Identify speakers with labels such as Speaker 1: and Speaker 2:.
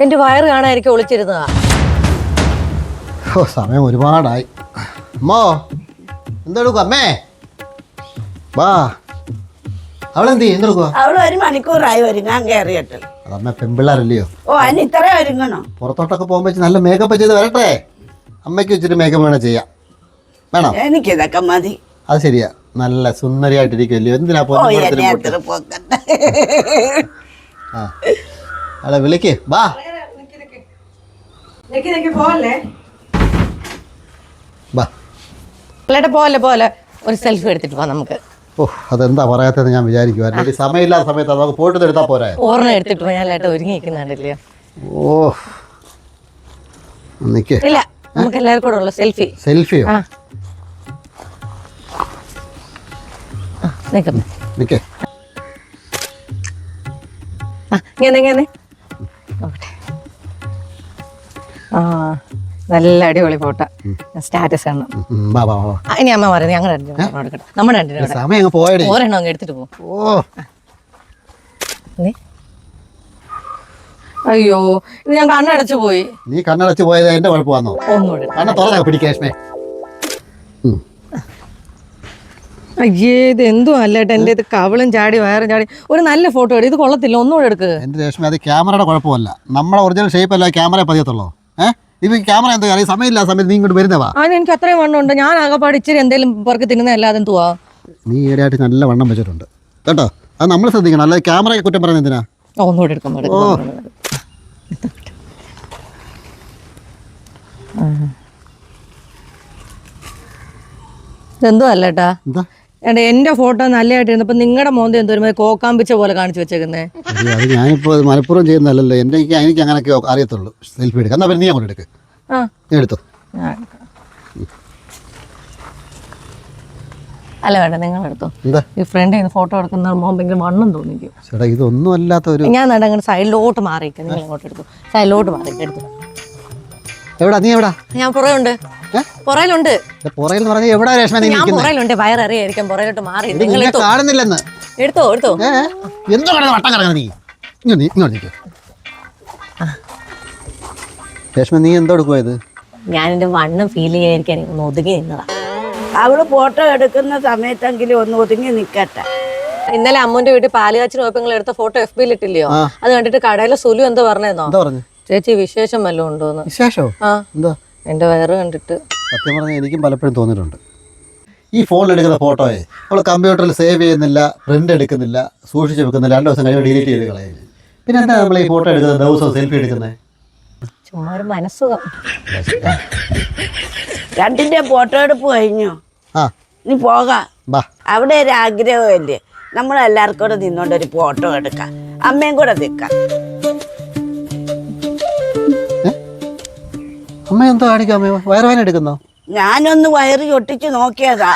Speaker 1: എന്റെ വയറ് കാണാതിരിക്കും ഒളിച്ചിരുന്നതാ.
Speaker 2: സമയം ഒരുപാടായി. അമ്മോ എന്തെടുക്കും അമ്മേ? വാ. അവളെന്ത് എന്തെടുക്കുക?
Speaker 3: അവള് 1 മണിക്കൂറായി ഒരുങ്ങാൻ കയറിയിട്ട്.
Speaker 2: അതമ്മ പെമ്പിള്ളാരല്ലയോ?
Speaker 3: ഓ അതിന് ഇത്ര ഒരുങ്ങണോ?
Speaker 2: പുറത്തോട്ടൊക്കെ പോകുമ്പോ നല്ല മേക്കപ്പ് ചെയ്ത് വരട്ടെ. അമ്മയ്ക്ക് വെച്ചിട്ട് മേക്കപ്പ് വേണം ചെയ്യാം. വേണം?
Speaker 3: എനിക്കിതൊക്കെ മതി.
Speaker 2: അത് ശരിയാ, നല്ല സുന്ദരിയായിട്ടിരിക്കുമല്ലോ. എന്തിനാ അളെ വിളിക്ക്. വാ
Speaker 1: പോലെ ഒരു സെൽഫി എടുത്തിട്ട് പോവാം നമുക്ക്.
Speaker 2: ഓ അതെന്താ പറയാത്തത് ഞാൻ വിചാരിക്കുവായിരുന്നു. സമയമില്ലാത്ത സമയത്ത് നമുക്ക് പോയിട്ട് എടുത്താൽ പോരാ?
Speaker 1: ഓർമ്മ എടുത്തിട്ട് പോയി. ഞാൻ ലേട്ട ഒരുങ്ങി നിൽക്കുന്നുണ്ടല്ലോ.
Speaker 2: ഓ നിക്ക്.
Speaker 1: ഇല്ല, നമുക്ക് എല്ലാവർക്കും കൂടെ ഉള്ള സെൽഫി.
Speaker 2: സെൽഫിയോ? നിക്ക്.
Speaker 1: നല്ല അടിപൊളി ഫോട്ടോ. സ്റ്റാറ്റസ് കാണണം. ഇനി അമ്മ പറയുന്നത് ഞങ്ങൾ നമ്മുടെ ഒരെണ്ണം അങ്ങ് എടുത്തിട്ട് പോകും. അയ്യോ, ഇത് ഞാൻ കണ്ണടച്ചു പോയി.
Speaker 2: നീ കണ്ണടച്ചു പോയത് എന്റെ കുഴപ്പമാണോ?
Speaker 1: ഒന്നുകൂടെ. അയ്യേ, ഇത് എന്തോ അല്ലേട്ട. എന്റെ ഇത് കവളും ചാടി വയറും ചാടി. ഒരു നല്ല ഫോട്ടോ എടുക്കും. ഇത് കൊള്ളത്തില്ല, ഒന്നുകൂടെ എടുക്ക്.
Speaker 2: എന്റെ രേഷ്മ, അത് ക്യാമറയുടെ കുഴപ്പമല്ല. നമ്മളെ ഒറിജിനൽ ഷേപ്പ് അല്ല ക്യാമറ പതിയത്തുള്ളൂ. ഇത് ക്യാമറ എന്താ അറിയാം? സമയമില്ല സമയത്ത് നീ ഇങ്ങോട്ട് വരുന്നവാ.
Speaker 1: എനിക്ക് അത്രയും വണ്ണം ഉണ്ട്. ഞാൻ ആകെപ്പാട് ഇച്ചിരി എന്തെങ്കിലും പുറത്ത് തിന്നുന്ന അല്ലാതെ എന്തുവാ.
Speaker 2: നീ ഈയിടെയായിട്ട് നല്ല വണ്ണം വെച്ചിട്ടുണ്ട് കേട്ടോ. അത് നമ്മൾ ശ്രദ്ധിക്കണം, അല്ലാതെ ക്യാമറ കുറ്റം പറയുന്നത് എന്തിനാ?
Speaker 1: ഒന്നുകൂടെ എടുക്കും. ഇതെന്തോ അല്ലേട്ടാ. എന്റെ ഫോട്ടോ നല്ലതായിട്ടിരുന്നപ്പോ നിങ്ങളുടെ മോന്ത എന്തോ കോക്കാമ്പിച്ച പോലെ കാണിച്ചു വെച്ചേക്കുന്നേ.
Speaker 2: അത് ഞാനിപ്പോ മലപ്പുറം ചെയ്യുന്നതല്ലോ. എനിക്ക് അങ്ങനെയൊക്കെ അറിയത്തുള്ളൂ. സെൽഫി എടുക്കാം. എന്നാ നീ അങ്ങോട്ട് എടുക്ക്. എടുത്തോ.
Speaker 1: അല്ല വേണ്ട, നിങ്ങൾ എടുത്തോ. ഈ ഫ്രണ്ട് ഫോട്ടോ എടുക്കുന്ന മോൻ ഭയങ്കര വണ്ണം തോന്നിക്കും.
Speaker 2: ചേട്ടാ ഇതൊന്നും അല്ലാത്തൊരു.
Speaker 1: ഞാൻ അങ്ങനെ സൈഡിലോട്ട് മാറിയിരിക്കാം. നിങ്ങൾ ഇങ്ങോട്ട് എടുത്തു. സൈഡിലോട്ട് മാറിയിട്ട് എടുത്തു.
Speaker 2: എവിടാ നീ? എവിടാ?
Speaker 1: ഞാൻ പുറയുണ്ട്. പുറയിലുണ്ട്.
Speaker 2: പുറയിൽ പറഞ്ഞ എവിടാ രേഷ്മ?
Speaker 1: ഞാൻ പുറയിലുണ്ട്. വയററിയായിരിക്കും. പുറയിലോട്ട് മാറി.
Speaker 2: നിങ്ങൾ കാണുന്നില്ലെന്ന്.
Speaker 1: എടുത്തോ എടുത്തോ.
Speaker 2: എന്തോ വട്ടം കറങ്ങുന്നത് നീ. ഇങ്ങോട്ട് രേഷ്മ, നീ എന്തോ എടുക്കുവായത്?
Speaker 1: ഞാൻ എന്റെ വണ്ണം ഫീൽ ചെയ്യാതിരിക്കാൻ ഒന്ന് ഒതുങ്ങി നിന്നതാ.
Speaker 3: അവള് ഫോട്ടോ എടുക്കുന്ന സമയത്തെങ്കിലും ഒന്ന് ഒതുങ്ങി നിക്കട്ടെ.
Speaker 1: ഇന്നലെ അമ്മൂന്റെ വീട്ടിൽ പാലുകാച്ചിന് പോയപ്പോൾ എടുത്ത ഫോട്ടോ FB ഇട്ടില്ലയോ? അത് കണ്ടിട്ട് കടയിലെ സുലു എന്തോ പറഞ്ഞോ? ചേച്ചി വിശേഷം വല്ലതും ഉണ്ടോന്ന്.
Speaker 2: വിശേഷോ?
Speaker 1: എന്താ? എന്റെ വയറ് കണ്ടിട്ട്
Speaker 2: സത്യം പറഞ്ഞാൽ എനിക്കും പലപ്പോഴും തോന്നിയിട്ടുണ്ട്. ഈ ഫോണിൽ എടുക്കുന്ന ഫോട്ടോയെ അവൾ കമ്പ്യൂട്ടറിൽ സേവ് ചെയ്യുന്നില്ല, പ്രിന്റ് എടുക്കുന്നില്ല, സൂക്ഷിച്ച് വെക്കുന്നില്ല. 2 ദിവസം കഴിഞ്ഞ് ഡിലീറ്റ് ചെയ്ത് കളയുന്നു. പിന്നെ എന്താ നമ്മൾ ഈ ഫോട്ടോ എടുക്കുന്നത്, ദിവസവും സെൽഫി എടുക്കുന്നത്?
Speaker 1: ചുമ്മാ ഒരു മനസ്സുഖം.
Speaker 3: രണ്ടിന്റെ ഫോട്ടോ എടുപ്പ് കഴിഞ്ഞു. നീ പോകാം. അവിടെ ഒരു ആഗ്രഹമല്ലേ, നമ്മളെല്ലാവർക്കും കൂടെ നിന്നോണ്ട് ഒരു ഫോട്ടോ എടുക്കാം. അമ്മയും കൂടെ നിൽക്കാം.
Speaker 2: അമ്മ എന്തോ കാണിക്കാം? അമ്മ വയറുവേന എടുക്കുന്നോ?
Speaker 3: ഞാനൊന്ന് വയറ് ചൊട്ടിച്ച് നോക്കിയതാ.